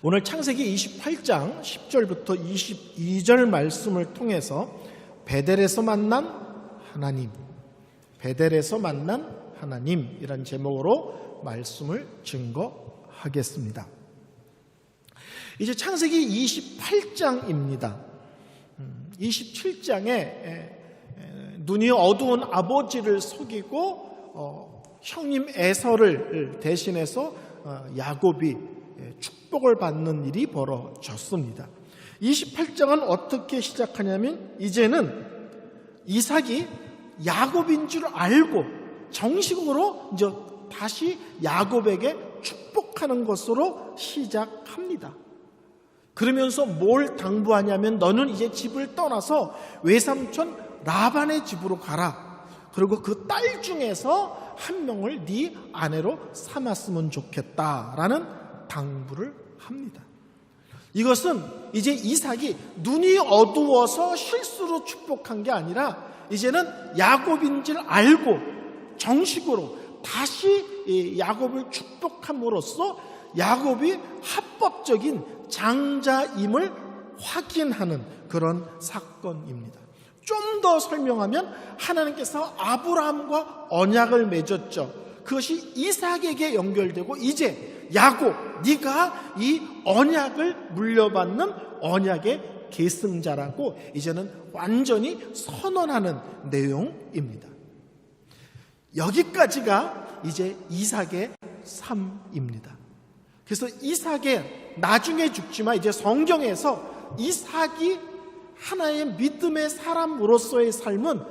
오늘 창세기 28장 10절부터 22절 말씀을 통해서 베델에서 만난 하나님, 베델에서 만난 하나님이란 제목으로 말씀을 증거하겠습니다. 이제 창세기 28장입니다. 27장에 눈이 어두운 아버지를 속이고 형님 에서를 대신해서 야곱이 축복을 받는 일이 벌어졌습니다. 28장은 어떻게 시작하냐면 이제는 이삭이 야곱인 줄 알고 정식으로 이제 다시 야곱에게 축복하는 것으로 시작합니다. 그러면서 뭘 당부하냐면 너는 이제 집을 떠나서 외삼촌 라반의 집으로 가라. 그리고 그 딸 중에서 한 명을 네 아내로 삼았으면 좋겠다라는 당부를 합니다. 이것은 이제 이삭이 눈이 어두워서 실수로 축복한 게 아니라 이제는 야곱인 줄 알고 정식으로 다시 야곱을 축복함으로써 야곱이 합법적인 장자임을 확인하는 그런 사건입니다. 좀 더 설명하면 하나님께서 아브라함과 언약을 맺었죠. 그것이 이삭에게 연결되고 이제 야곱, 네가 이 언약을 물려받는 언약의 계승자라고 이제는 완전히 선언하는 내용입니다. 여기까지가 이제 이삭의 삶입니다. 그래서 이삭의 나중에 죽지만 이제 성경에서 이삭이 하나의 믿음의 사람으로서의 삶은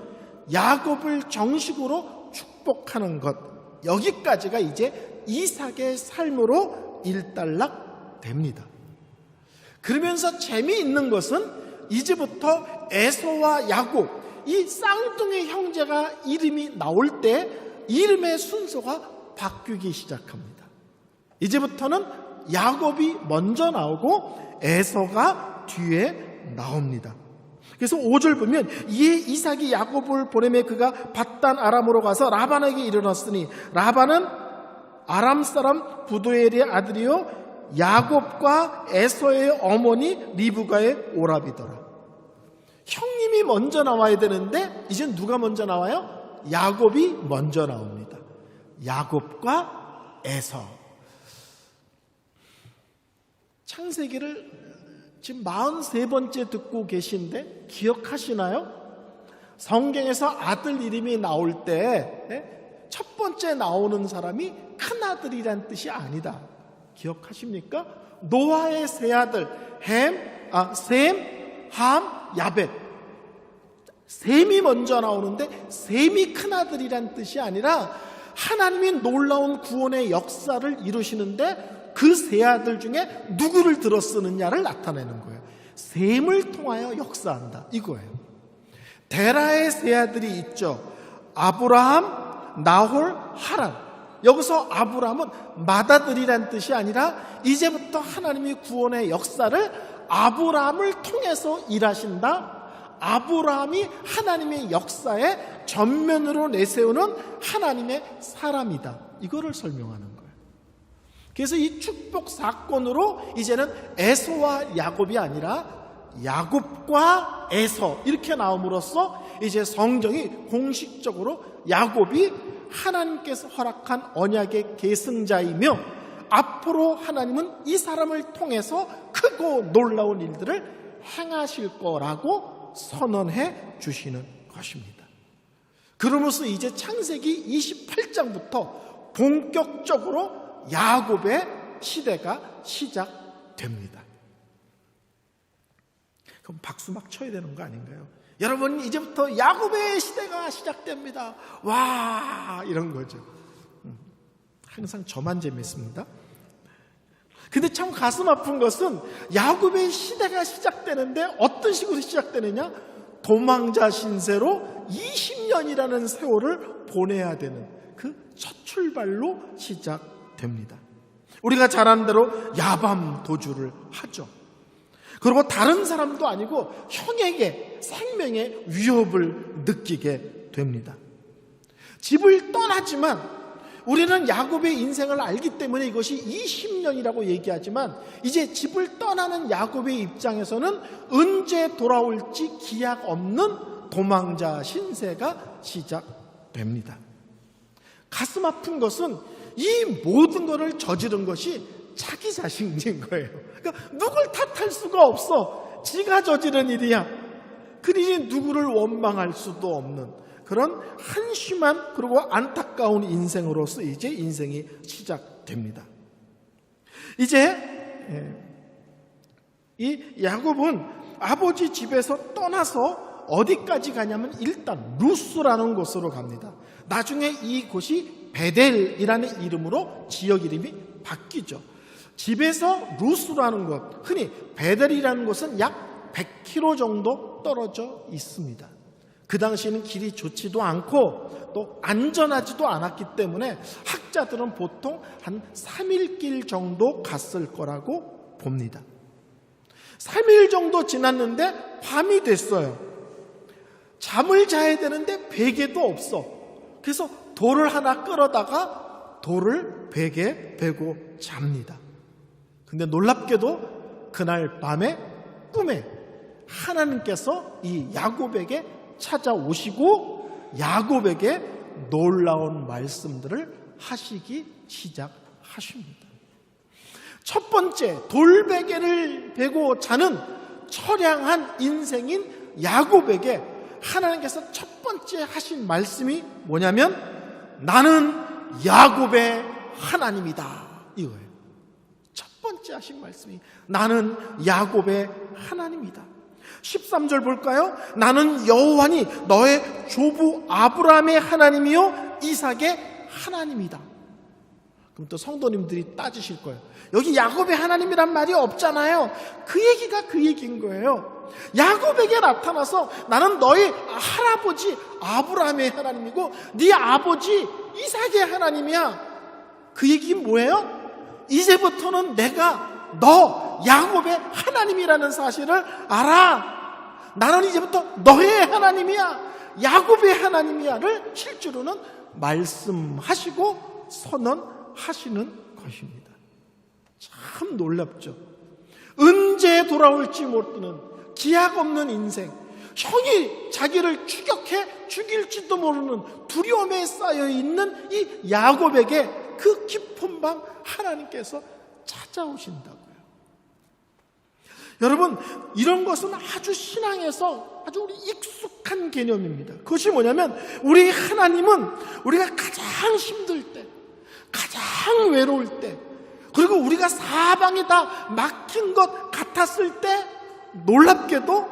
야곱을 정식으로 축복하는 것, 여기까지가 이제 이삭의 삶으로 일단락됩니다. 그러면서 재미있는 것은 이제부터 에서와 야곱, 이 쌍둥이 형제가 이름이 나올 때 이름의 순서가 바뀌기 시작합니다. 이제부터는 야곱이 먼저 나오고 에서가 뒤에 나옵니다. 그래서 5절 보면 이에 이삭이 야곱을 보내매 그가 밧단 아람으로 가서 라반에게 이르렀으니 라반은 아람 사람 부두엘의 아들이요 야곱과 에서의 어머니 리브가의 오라비더라. 형님이 먼저 나와야 되는데 이젠 누가 먼저 나와요? 야곱이 먼저 나옵니다. 야곱과 에서. 창세기를 지금 43번째 듣고 계신데 기억하시나요? 성경에서 아들 이름이 나올 때 첫 번째 나오는 사람이 큰아들이란 뜻이 아니다. 기억하십니까? 노아의 세 아들 셈, 함, 야벳. 셈이 먼저 나오는데 셈이 큰아들이란 뜻이 아니라 하나님이 놀라운 구원의 역사를 이루시는데 그 세 아들 중에 누구를 들어 쓰느냐를 나타내는 거예요. 셈을 통하여 역사한다 이거예요. 데라의 세 아들이 있죠. 아브라함, 나홀, 하란. 여기서 아브라함은 맏아들이란 뜻이 아니라 이제부터 하나님이 구원의 역사를 아브라함을 통해서 일하신다. 아브라함이 하나님의 역사에 전면으로 내세우는 하나님의 사람이다. 이거를 설명하는 거예요. 그래서 이 축복 사건으로 이제는 에서와 야곱이 아니라 야곱과 에서 이렇게 나옴으로써 이제 성경이 공식적으로 야곱이 하나님께서 허락한 언약의 계승자이며 앞으로 하나님은 이 사람을 통해서 크고 놀라운 일들을 행하실 거라고 선언해 주시는 것입니다. 그러면서 이제 창세기 28장부터 본격적으로 야곱의 시대가 시작됩니다. 그럼 박수 막 쳐야 되는 거 아닌가요? 여러분 이제부터 야곱의 시대가 시작됩니다. 와 이런 거죠. 항상 저만 재밌습니다. 근데 참 가슴 아픈 것은 야곱의 시대가 시작되는데 어떤 식으로 시작되느냐? 도망자 신세로 20년이라는 세월을 보내야 되는 그 첫 출발로 시작됩니다. 우리가 잘 아는 대로 야밤 도주를 하죠. 그리고 다른 사람도 아니고 형에게 생명의 위협을 느끼게 됩니다. 집을 떠나지만 우리는 야곱의 인생을 알기 때문에 이것이 20년이라고 얘기하지만 이제 집을 떠나는 야곱의 입장에서는 언제 돌아올지 기약 없는 도망자 신세가 시작됩니다. 가슴 아픈 것은 이 모든 것을 저지른 것이 자기 자신인 거예요. 그러니까 누굴 탓할 수가 없어. 지가 저지른 일이야. 그러니 누구를 원망할 수도 없는 그런 한심한 그리고 안타까운 인생으로서 이제 인생이 시작됩니다. 이제 이 야곱은 아버지 집에서 떠나서 어디까지 가냐면 일단 루스라는 곳으로 갑니다. 나중에 이곳이 베델이라는 이름으로 지역 이름이 바뀌죠. 집에서 루스라는 곳, 흔히 베델이라는 곳은 약 100km 정도 떨어져 있습니다. 그 당시에는 길이 좋지도 않고 또 안전하지도 않았기 때문에 학자들은 보통 한 3일 길 정도 갔을 거라고 봅니다. 3일 정도 지났는데 밤이 됐어요. 잠을 자야 되는데 베개도 없어. 그래서 돌을 하나 끌어다가 돌을 베개에 베고 잡니다. 근데 놀랍게도 그날 밤에 꿈에 하나님께서 이 야곱에게 찾아오시고 야곱에게 놀라운 말씀들을 하시기 시작하십니다. 첫 번째, 돌베개를 베고 자는 처량한 인생인 야곱에게 하나님께서 첫 번째 하신 말씀이 뭐냐면 나는 야곱의 하나님이다 이거예요. 첫 번째 하신 말씀이 나는 야곱의 하나님이다. 13절 볼까요? 나는 여호와니 너의 조부 아브라함의 하나님이요 이삭의 하나님이다. 그럼 또 성도님들이 따지실 거예요. 여기 야곱의 하나님이란 말이 없잖아요. 그 얘기가 그 얘기인 거예요. 야곱에게 나타나서 나는 너희 할아버지 아브라함의 하나님이고 네 아버지 이삭의 하나님이야. 그 얘기는 뭐예요? 이제부터는 내가 너 야곱의 하나님이라는 사실을 알아. 나는 이제부터 너의 하나님이야. 야곱의 하나님이야를 실제로는 말씀하시고 선언하시는 것입니다. 참 놀랍죠. 언제 돌아올지 모르는 기약 없는 인생, 형이 자기를 추격해 죽일지도 모르는 두려움에 쌓여있는 이 야곱에게 그 깊은 밤 하나님께서 찾아오신다고요. 여러분, 이런 것은 아주 신앙에서 아주 우리 익숙한 개념입니다. 그것이 뭐냐면 우리 하나님은 우리가 가장 힘들 때, 가장 외로울 때, 그리고 우리가 사방이 다 막힌 것 같았을 때 놀랍게도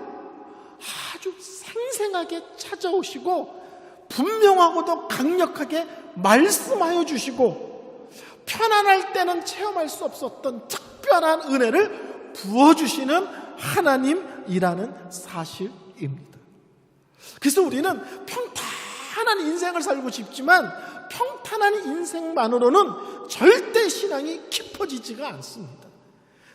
아주 생생하게 찾아오시고 분명하고도 강력하게 말씀하여 주시고 편안할 때는 체험할 수 없었던 특별한 은혜를 부어주시는 하나님이라는 사실입니다. 그래서 우리는 평탄한 인생을 살고 싶지만 평탄한 인생만으로는 절대 신앙이 깊어지지가 않습니다.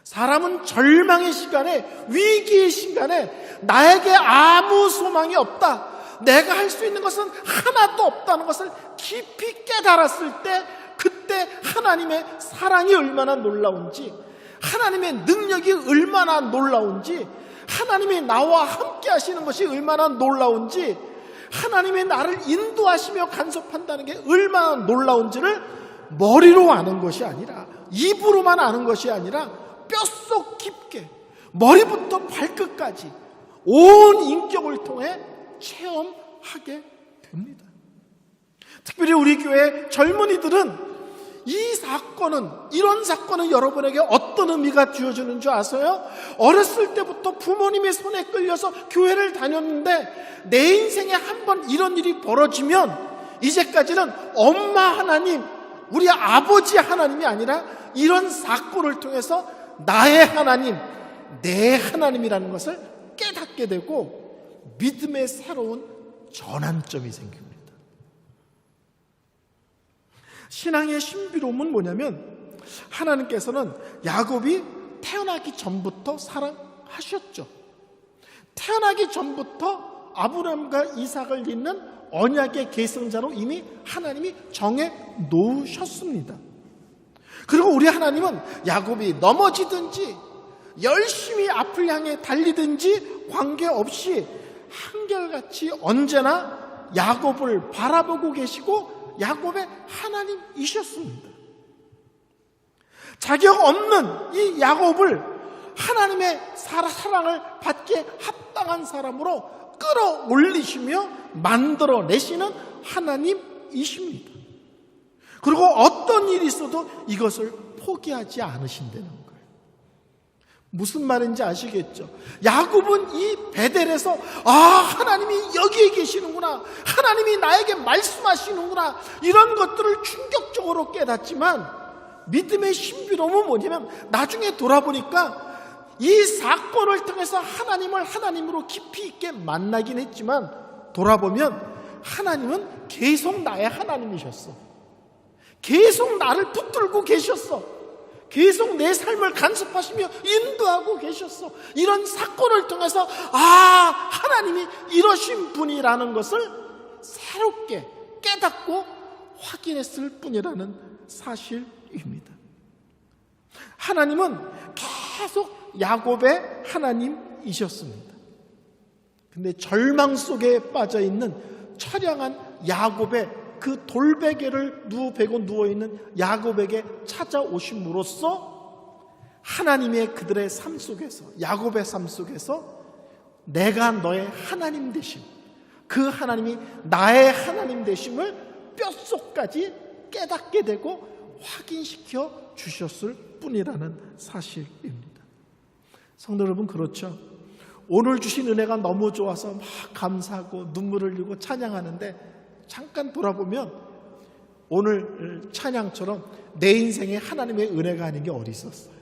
사람은 절망의 시간에, 위기의 시간에 나에게 아무 소망이 없다, 내가 할 수 있는 것은 하나도 없다는 것을 깊이 깨달았을 때 그때 하나님의 사랑이 얼마나 놀라운지, 하나님의 능력이 얼마나 놀라운지, 하나님이 나와 함께 하시는 것이 얼마나 놀라운지, 하나님이 나를 인도하시며 간섭한다는 게 얼마나 놀라운지를 머리로 아는 것이 아니라, 입으로만 아는 것이 아니라 뼛속 깊게 머리부터 발끝까지 온 인격을 통해 체험하게 됩니다. 특별히 우리 교회 젊은이들은 이런 사건은 여러분에게 어떤 의미가 주어지는 줄 아세요? 어렸을 때부터 부모님의 손에 끌려서 교회를 다녔는데 내 인생에 한 번 이런 일이 벌어지면 이제까지는 엄마 하나님, 우리 아버지 하나님이 아니라 이런 사건을 통해서 나의 하나님, 내 하나님이라는 것을 깨닫게 되고 믿음의 새로운 전환점이 생깁니다. 신앙의 신비로움은 뭐냐면 하나님께서는 야곱이 태어나기 전부터 사랑하셨죠. 태어나기 전부터 아브라함과 이삭을 잇는 언약의 계승자로 이미 하나님이 정해 놓으셨습니다. 그리고 우리 하나님은 야곱이 넘어지든지 열심히 앞을 향해 달리든지 관계없이 한결같이 언제나 야곱을 바라보고 계시고 야곱의 하나님이셨습니다. 자격 없는 이 야곱을 하나님의 사랑을 받기에 합당한 사람으로 끌어올리시며 만들어내시는 하나님이십니다. 그리고 어떤 일이 있어도 이것을 포기하지 않으신다는 거예요. 무슨 말인지 아시겠죠? 야곱은 이 베델에서 하나님이 여기에 계시는구나, 하나님이 나에게 말씀하시는구나, 이런 것들을 충격적으로 깨닫지만 믿음의 신비로움은 뭐냐면 나중에 돌아보니까 이 사건을 통해서 하나님을 하나님으로 깊이 있게 만나긴 했지만 돌아보면 하나님은 계속 나의 하나님이셨어. 계속 나를 붙들고 계셨어. 계속 내 삶을 간섭하시며 인도하고 계셨어. 이런 사건을 통해서 하나님이 이러신 분이라는 것을 새롭게 깨닫고 확인했을 뿐이라는 사실입니다. 하나님은 계속 야곱의 하나님이셨습니다. 근데 절망 속에 빠져있는 처량한 야곱의 그 돌베개를 베고 누워있는 야곱에게 찾아오심으로써 하나님의 그들의 삶 속에서, 야곱의 삶 속에서 내가 너의 하나님 되심, 그 하나님이 나의 하나님 되심을 뼛속까지 깨닫게 되고 확인시켜 주셨을 뿐이라는 사실입니다. 성도 여러분, 그렇죠? 오늘 주신 은혜가 너무 좋아서 막 감사하고 눈물을 흘리고 찬양하는데 잠깐 돌아보면 오늘 찬양처럼 내 인생에 하나님의 은혜가 아닌 게 어디 있었어요?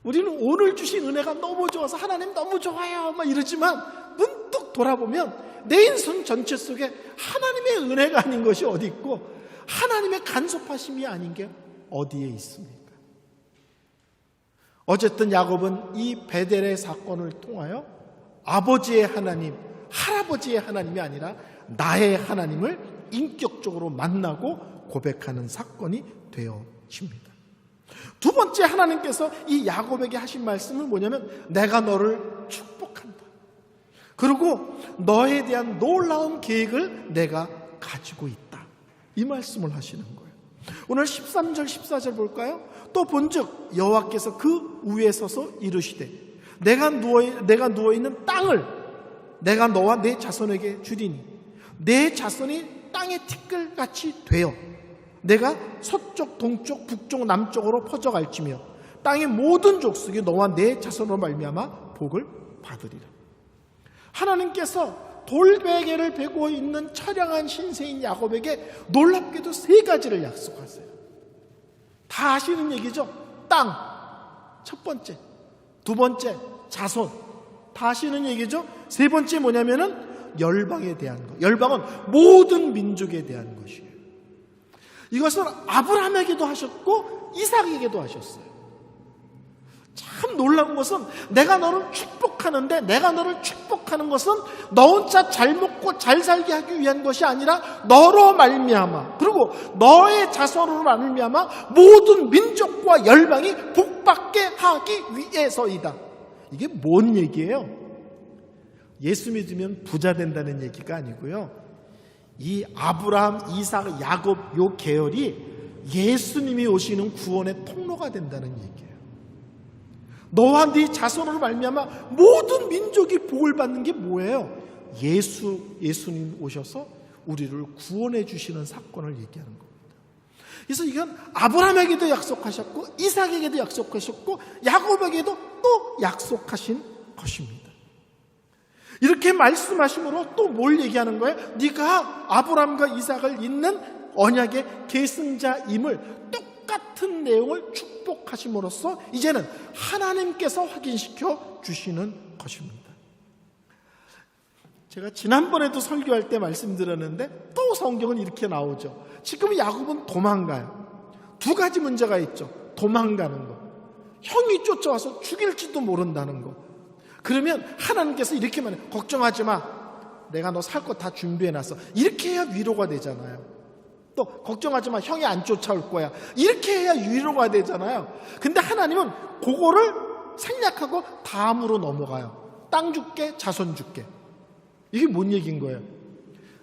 우리는 오늘 주신 은혜가 너무 좋아서 하나님 너무 좋아요 막 이러지만 문득 돌아보면 내 인생 전체 속에 하나님의 은혜가 아닌 것이 어디 있고 하나님의 간섭하심이 아닌 게 어디에 있습니까? 어쨌든 야곱은 이 베델의 사건을 통하여 아버지의 하나님, 할아버지의 하나님이 아니라 나의 하나님을 인격적으로 만나고 고백하는 사건이 되어집니다. 두 번째, 하나님께서 이 야곱에게 하신 말씀은 뭐냐면 내가 너를 축복한다. 그리고 너에 대한 놀라운 계획을 내가 가지고 있다. 이 말씀을 하시는 거예요. 오늘 13절 14절 볼까요? 또 본즉 여호와께서 그 위에 서서 이르시되 내가 누워있는 땅을 내가 너와 내 자손에게 주리니 내 자손이 땅의 티끌같이 되어 내가 서쪽 동쪽 북쪽 남쪽으로 퍼져갈지며 땅의 모든 족속이 너와 내 자손으로 말미암아 복을 받으리라. 하나님께서 돌베개를 베고 있는 처량한 신세인 야곱에게 놀랍게도 세 가지를 약속하세요. 다 아시는 얘기죠? 땅, 첫 번째. 두 번째, 자손. 다 아시는 얘기죠? 세 번째 뭐냐면은 열방에 대한 것. 열방은 모든 민족에 대한 것이에요. 이것은 아브라함에게도 하셨고 이삭에게도 하셨어요. 참 놀라운 것은 내가 너를 축복하는데 내가 너를 축복하는 것은 너 혼자 잘 먹고 잘 살게 하기 위한 것이 아니라 너로 말미암아 그리고 너의 자손으로 말미암아 모든 민족과 열방이 복받게 하기 위해서이다. 이게 뭔 얘기예요? 예수 믿으면 부자 된다는 얘기가 아니고요. 이 아브라함, 이삭, 야곱 요 계열이 예수님이 오시는 구원의 통로가 된다는 얘기예요. 너와 네 자손으로 말미암아 모든 민족이 복을 받는 게 뭐예요? 예수님 오셔서 우리를 구원해 주시는 사건을 얘기하는 겁니다. 그래서 이건 아브라함에게도 약속하셨고 이삭에게도 약속하셨고 야곱에게도 또 약속하신 것입니다. 이렇게 말씀하심으로 또 뭘 얘기하는 거예요? 네가 아브라함과 이삭을 잇는 언약의 계승자임을 똑같은 내용을 축복하심으로써 이제는 하나님께서 확인시켜 주시는 것입니다. 제가 지난번에도 설교할 때 말씀드렸는데 또 성경은 이렇게 나오죠. 지금 야곱은 도망가요. 두 가지 문제가 있죠. 도망가는 거, 형이 쫓아와서 죽일지도 모른다는 거. 그러면 하나님께서 이렇게 말해요. 걱정하지 마. 내가 너 살 거 다 준비해놨어. 이렇게 해야 위로가 되잖아요. 또 걱정하지 마, 형이 안 쫓아올 거야. 이렇게 해야 위로가 되잖아요. 근데 하나님은 그거를 생략하고 다음으로 넘어가요. 땅 줄게, 자손 줄게. 이게 뭔 얘기인 거예요?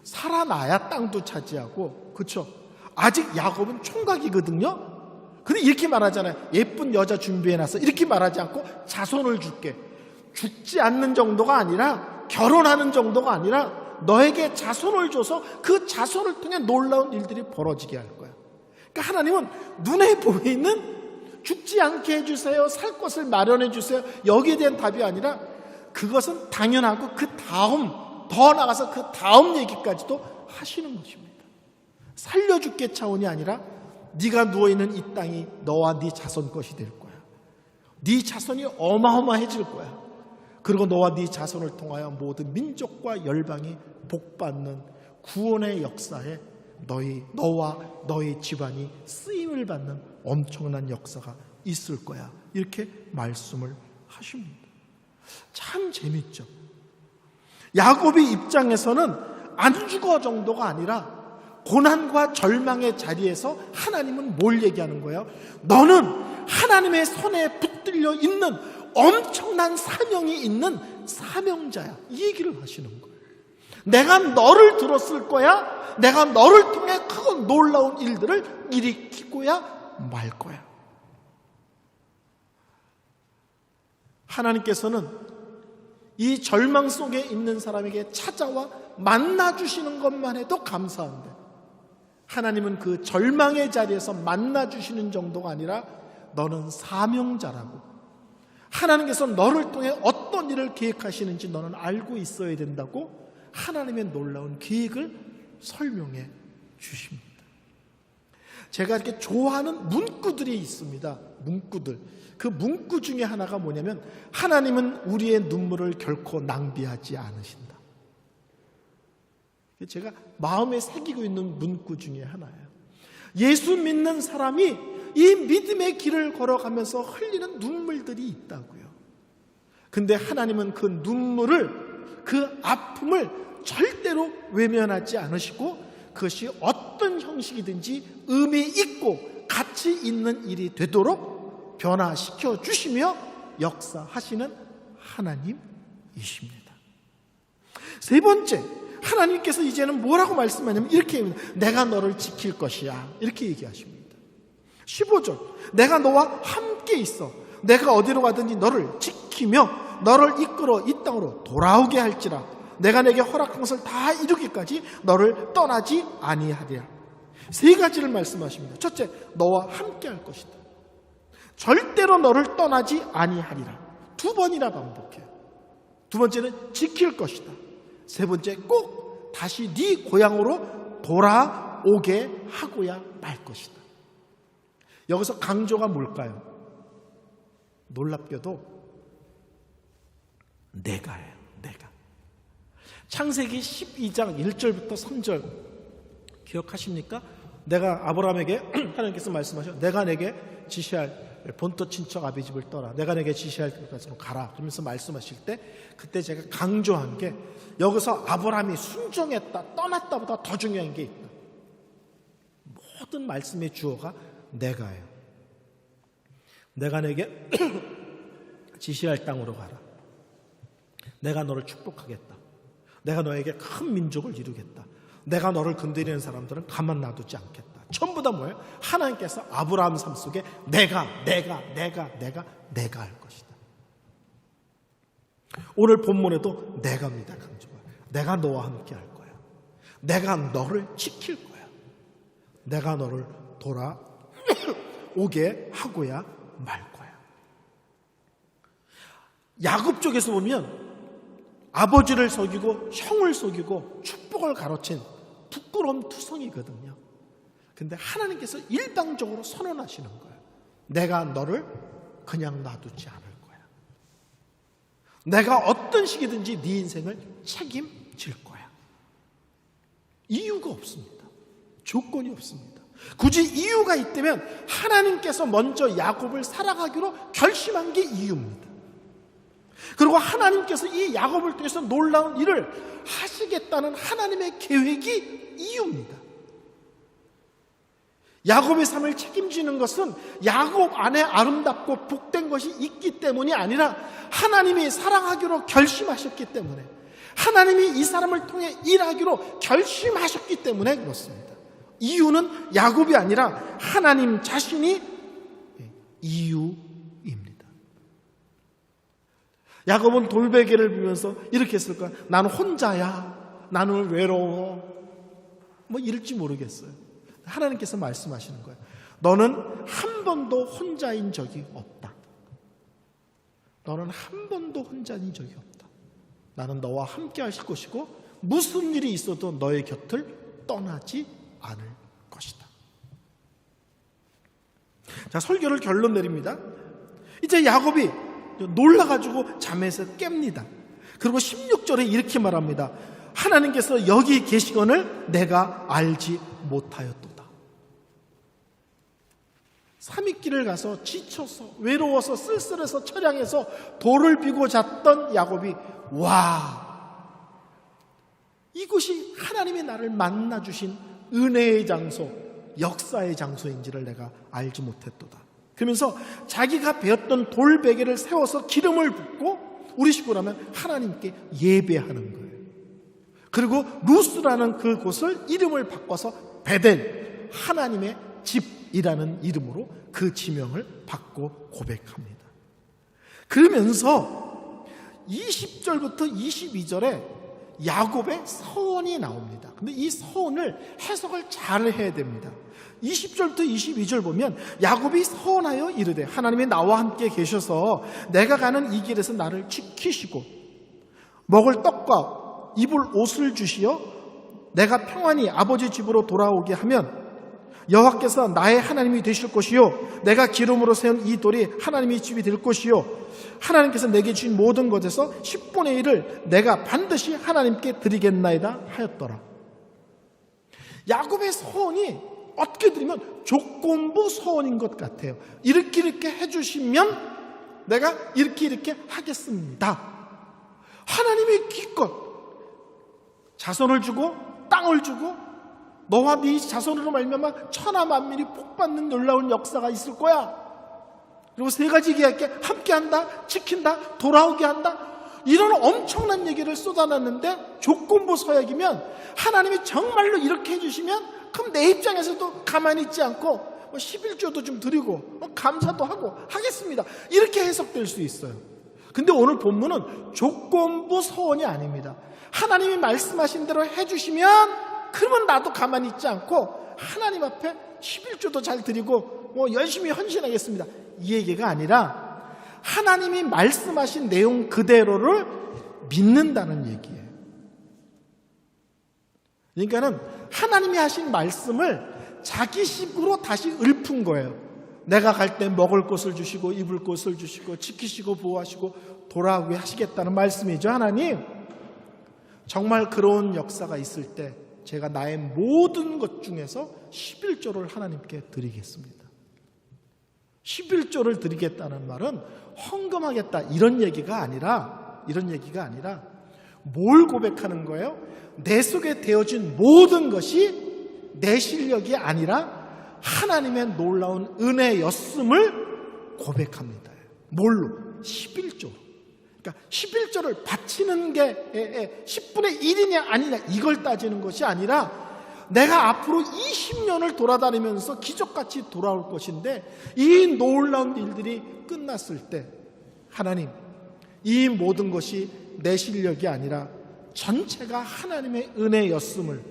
살아나야 땅도 차지하고, 그렇죠? 아직 야곱은 총각이거든요. 근데 이렇게 말하잖아요. 예쁜 여자 준비해놨어. 이렇게 말하지 않고 자손을 줄게. 죽지 않는 정도가 아니라, 결혼하는 정도가 아니라 너에게 자손을 줘서 그 자손을 통해 놀라운 일들이 벌어지게 할 거야. 그러니까 하나님은 눈에 보이는 죽지 않게 해주세요, 살 것을 마련해 주세요, 여기에 대한 답이 아니라 그것은 당연하고 그 다음, 더 나아가서 그 다음 얘기까지도 하시는 것입니다. 살려줄게 차원이 아니라 네가 누워있는 이 땅이 너와 네 자손 것이 될 거야. 네 자손이 어마어마해질 거야. 그리고 너와 네 자손을 통하여 모든 민족과 열방이 복받는 구원의 역사에 너와 너의 집안이 쓰임을 받는 엄청난 역사가 있을 거야. 이렇게 말씀을 하십니다. 참 재밌죠. 야곱의 입장에서는 안 죽어 정도가 아니라 고난과 절망의 자리에서 하나님은 뭘 얘기하는 거예요? 너는 하나님의 손에 붙들려 있는 엄청난 사명이 있는 사명자야. 이 얘기를 하시는 거예요. 내가 너를 들었을 거야. 내가 너를 통해 그 놀라운 일들을 일으키고야 말 거야. 하나님께서는 이 절망 속에 있는 사람에게 찾아와 만나주시는 것만 해도 감사한데, 하나님은 그 절망의 자리에서 만나주시는 정도가 아니라 너는 사명자라고, 하나님께서 너를 통해 어떤 일을 계획하시는지 너는 알고 있어야 된다고 하나님의 놀라운 계획을 설명해 주십니다. 제가 이렇게 좋아하는 문구들이 있습니다. 문구들. 그 문구 중에 하나가 뭐냐면, 하나님은 우리의 눈물을 결코 낭비하지 않으신다. 제가 마음에 새기고 있는 문구 중에 하나예요. 예수 믿는 사람이 이 믿음의 길을 걸어가면서 흘리는 눈물들이 있다고요. 근데 하나님은 그 눈물을, 그 아픔을 절대로 외면하지 않으시고 그것이 어떤 형식이든지 의미 있고 가치 있는 일이 되도록 변화시켜 주시며 역사하시는 하나님이십니다. 세 번째, 하나님께서 이제는 뭐라고 말씀하냐면 이렇게 얘기합니다. 내가 너를 지킬 것이야. 이렇게 얘기하십니다. 15절, 내가 너와 함께 있어. 내가 어디로 가든지 너를 지키며 너를 이끌어 이 땅으로 돌아오게 할지라. 내가 내게 허락한 것을 다 이루기까지 너를 떠나지 아니하리라. 세 가지를 말씀하십니다. 첫째, 너와 함께 할 것이다. 절대로 너를 떠나지 아니하리라. 두 번이나 반복해요. 두 번째는 지킬 것이다. 세 번째, 꼭 다시 네 고향으로 돌아오게 하고야 말 것이다. 여기서 강조가 뭘까요? 놀랍게도 내가예요. 내가. 창세기 12장 1절부터 3절 기억하십니까? 내가 아브라함에게 하나님께서 말씀하셔, 내가 내게 지시할 본토 친척 아비집을 떠나 내가 내게 지시할 곳으로 가라 그러면서 말씀하실 때, 그때 제가 강조한 게, 여기서 아브라함이 순종했다, 떠났다보다 더 중요한 게 있다. 모든 말씀의 주어가 내가예요. 내가 내게 지시할 땅으로 가라. 내가 너를 축복하겠다. 내가 너에게 큰 민족을 이루겠다. 내가 너를 건드리는 사람들은 가만 놔두지 않겠다. 전부 다 뭐예요? 하나님께서 아브라함 삶 속에 내가 할 것이다. 오늘 본문에도 내가입니다. 강조가. 내가 너와 함께 할 거야. 내가 너를 지킬 거야. 내가 너를 돌아오게 하고야 말 거야. 야곱 쪽에서 보면 아버지를 속이고 형을 속이고 축복을 가로챈 부끄러움 투성이거든요. 근데 하나님께서 일방적으로 선언하시는 거예요. 내가 너를 그냥 놔두지 않을 거야. 내가 어떤 식이든지 네 인생을 책임질 거야. 이유가 없습니다. 조건이 없습니다. 굳이 이유가 있다면 하나님께서 먼저 야곱을 살아가기로 결심한 게 이유입니다. 그리고 하나님께서 이 야곱을 통해서 놀라운 일을 하시겠다는 하나님의 계획이 이유입니다. 야곱의 삶을 책임지는 것은 야곱 안에 아름답고 복된 것이 있기 때문이 아니라 하나님이 사랑하기로 결심하셨기 때문에, 하나님이 이 사람을 통해 일하기로 결심하셨기 때문에 그렇습니다. 이유는 야곱이 아니라 하나님 자신이 이유입니다. 야곱은 돌베개를 빌면서 이렇게 했을 거야. 나는 혼자야. 나는 외로워. 뭐 이럴지 모르겠어요. 하나님께서 말씀하시는 거예요. 너는 한 번도 혼자인 적이 없다. 너는 한 번도 혼자인 적이 없다. 나는 너와 함께 하실 것이고 무슨 일이 있어도 너의 곁을 떠나지 않을 것이다. 자, 설교를 결론 내립니다. 이제 야곱이 놀라가지고 잠에서 깹니다. 그리고 16절에 이렇게 말합니다. 하나님께서 여기 계시거늘 내가 알지 못하였도다. 3일길을 가서 지쳐서 외로워서 쓸쓸해서 처량해서 돌을 비고 잤던 야곱이 이곳이 하나님이 나를 만나주신 은혜의 장소, 역사의 장소인지를 내가 알지 못했도다. 그러면서 자기가 베었던 돌베개를 세워서 기름을 붓고 우리 식으로 하면 하나님께 예배하는 거예요. 그리고 루스라는 그곳을 이름을 바꿔서 베델, 하나님의 집이라는 이름으로 그 지명을 받고 고백합니다. 그러면서 20절부터 22절에 야곱의 서원이 나옵니다. 근데 이 서원을 해석을 잘 해야 됩니다. 20절부터 22절 보면 야곱이 서원하여 이르되 하나님이 나와 함께 계셔서 내가 가는 이 길에서 나를 지키시고 먹을 떡과 입을 옷을 주시어 내가 평안히 아버지 집으로 돌아오게 하면 여호와께서 나의 하나님이 되실 것이요 내가 기름으로 세운 이 돌이 하나님의 집이 될 것이요 하나님께서 내게 주신 모든 것에서 10분의 1을 내가 반드시 하나님께 드리겠나이다 하였더라. 야곱의 서원이 어떻게 드리면 조건부 서원인 것 같아요. 이렇게 해주시면 내가 이렇게 하겠습니다. 하나님이 기껏 자손을 주고 땅을 주고 너와 네 자손으로 말미암아 천하 만민이 복받는 놀라운 역사가 있을 거야. 그리고 3가지 계약에 함께한다, 지킨다, 돌아오게 한다. 이런 엄청난 얘기를 쏟아놨는데 조건부 서약이면 하나님이 정말로 이렇게 해주시면 그럼 내 입장에서도 가만히 있지 않고 11조도 좀 드리고 감사도 하고 하겠습니다. 이렇게 해석될 수 있어요. 근데 오늘 본문은 조건부 서원이 아닙니다. 하나님이 말씀하신 대로 해주시면 그러면 나도 가만히 있지 않고 하나님 앞에 11조도 잘 드리고 열심히 헌신하겠습니다. 이 얘기가 아니라 하나님이 말씀하신 내용 그대로를 믿는다는 얘기예요. 그러니까는 하나님이 하신 말씀을 자기식으로 다시 읊은 거예요. 내가 갈 때 먹을 것을 주시고 입을 것을 주시고 지키시고 보호하시고 돌아오게 하시겠다는 말씀이죠. 하나님 정말 그런 역사가 있을 때 제가 나의 모든 것 중에서 11조를 하나님께 드리겠습니다. 11조를 드리겠다는 말은 헌금하겠다 이런 얘기가 아니라 뭘 고백하는 거예요? 내 속에 되어진 모든 것이 내 실력이 아니라 하나님의 놀라운 은혜였음을 고백합니다. 뭘로? 11조. 그러니까 11조를 바치는 게 10분의 1이냐 아니냐 이걸 따지는 것이 아니라 내가 앞으로 20년을 돌아다니면서 기적같이 돌아올 것인데 이 놀라운 일들이 끝났을 때 하나님 이 모든 것이 내 실력이 아니라 전체가 하나님의 은혜였음을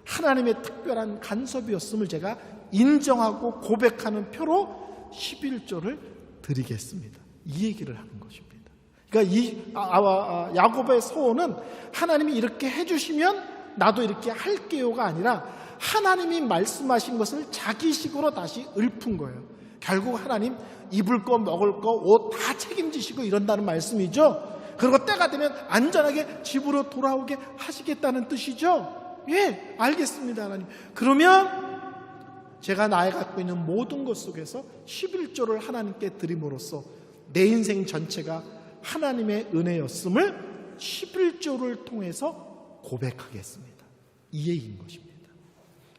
하나님의 특별한 간섭이었음을 제가 인정하고 고백하는 표로 11조를 드리겠습니다. 이 얘기를 하는 것입니다. 그러니까 이 야곱의 서원은 하나님이 이렇게 해주시면 나도 이렇게 할게요가 아니라 하나님이 말씀하신 것을 자기식으로 다시 읊은 거예요. 결국 하나님 입을 거 먹을 거 옷 다 책임지시고 이런다는 말씀이죠. 그리고 때가 되면 안전하게 집으로 돌아오게 하시겠다는 뜻이죠. 예, 알겠습니다 하나님. 그러면 제가 나의 갖고 있는 모든 것 속에서 11조를 하나님께 드림으로써 내 인생 전체가 하나님의 은혜였음을 11조를 통해서 고백하겠습니다. 이 얘기인 것입니다.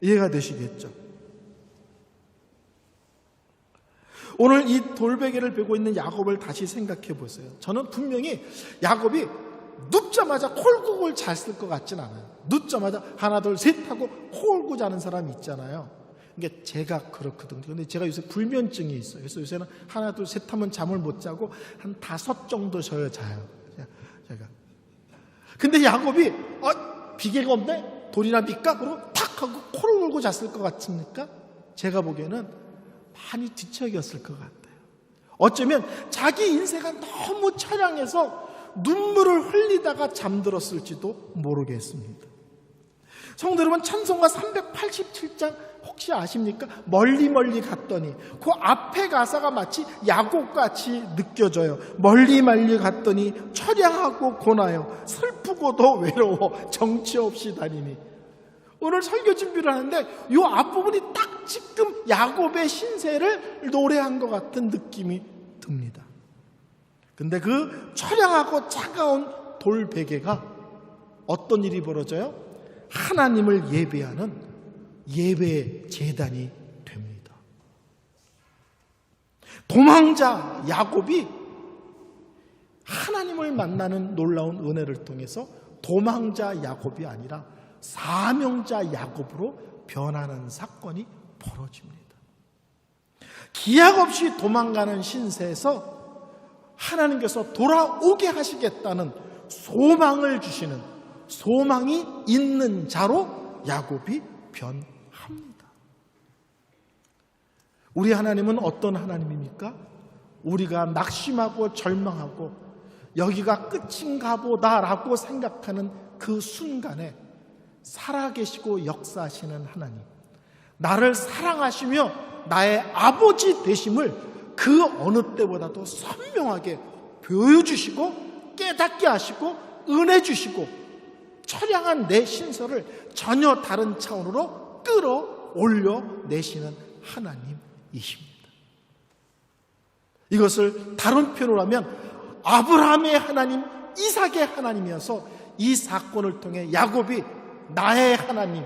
이해가 되시겠죠? 오늘 이 돌베개를 베고 있는 야곱을 다시 생각해 보세요. 저는 분명히 야곱이 눕자마자 콜국을 잤을 것 같진 않아요. 눕자마자 하나 둘 셋 하고 콜고 자는 사람이 있잖아요. 그러니까 제가 그렇거든요. 근데 제가 요새 불면증이 있어요. 그래서 요새는 하나 둘 셋 하면 잠을 못 자고 한 5 정도 자요. 제가. 근데 야곱이 비계가 없네? 돌이나 밀까? 그러고 탁 하고 코를 골고 잤을 것 같습니까? 제가 보기에는 많이 뒤척였을 것 같아요. 어쩌면 자기 인생가 너무 처량해서 눈물을 흘리다가 잠들었을지도 모르겠습니다. 성도 여러분, 찬송가 387장 혹시 아십니까? 멀리 멀리 갔더니, 그 앞에 가사가 마치 야곱같이 느껴져요. 멀리 멀리 갔더니 처량하고 고나요, 슬프고도 외로워 정치 없이 다니니. 오늘 설교 준비를 하는데 이 앞부분이 딱 지금 야곱의 신세를 노래한 것 같은 느낌이 듭니다. 근데 그 처량하고 차가운 돌베개가 어떤 일이 벌어져요? 하나님을 예배하는 예배 제단이 됩니다. 도망자 야곱이 하나님을 만나는 놀라운 은혜를 통해서 도망자 야곱이 아니라 사명자 야곱으로 변하는 사건이 벌어집니다. 기약 없이 도망가는 신세에서 하나님께서 돌아오게 하시겠다는 소망을 주시는, 소망이 있는 자로 야곱이 변합니다. 우리 하나님은 어떤 하나님입니까? 우리가 낙심하고 절망하고 여기가 끝인가 보다라고 생각하는 그 순간에 살아계시고 역사하시는 하나님, 나를 사랑하시며 나의 아버지 되심을 그 어느 때보다도 선명하게 보여주시고 깨닫게 하시고 은혜 주시고 처량한 내 신서를 전혀 다른 차원으로 끌어올려 내시는 하나님이십니다. 이것을 다른 표현으로 하면 아브라함의 하나님, 이삭의 하나님이어서 이 사건을 통해 야곱이 나의 하나님,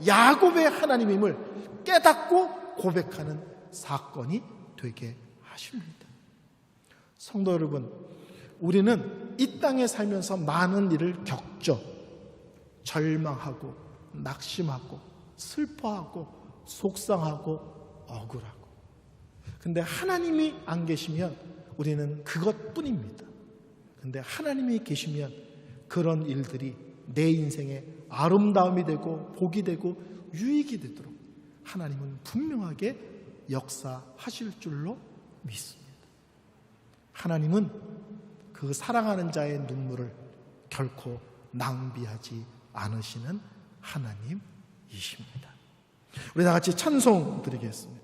야곱의 하나님임을 깨닫고 고백하는 사건이 되게 하십니다. 성도 여러분, 우리는 이 땅에 살면서 많은 일을 겪죠. 절망하고 낙심하고 슬퍼하고 속상하고 억울하고. 근데 하나님이 안 계시면 우리는 그것뿐입니다. 근데 하나님이 계시면 그런 일들이 내 인생의 아름다움이 되고 복이 되고 유익이 되도록 하나님은 분명하게 역사하실 줄로 믿습니다. 하나님은 그 사랑하는 자의 눈물을 결코 낭비하지 않으시는 하나님이십니다. 우리 다 같이 찬송 드리겠습니다.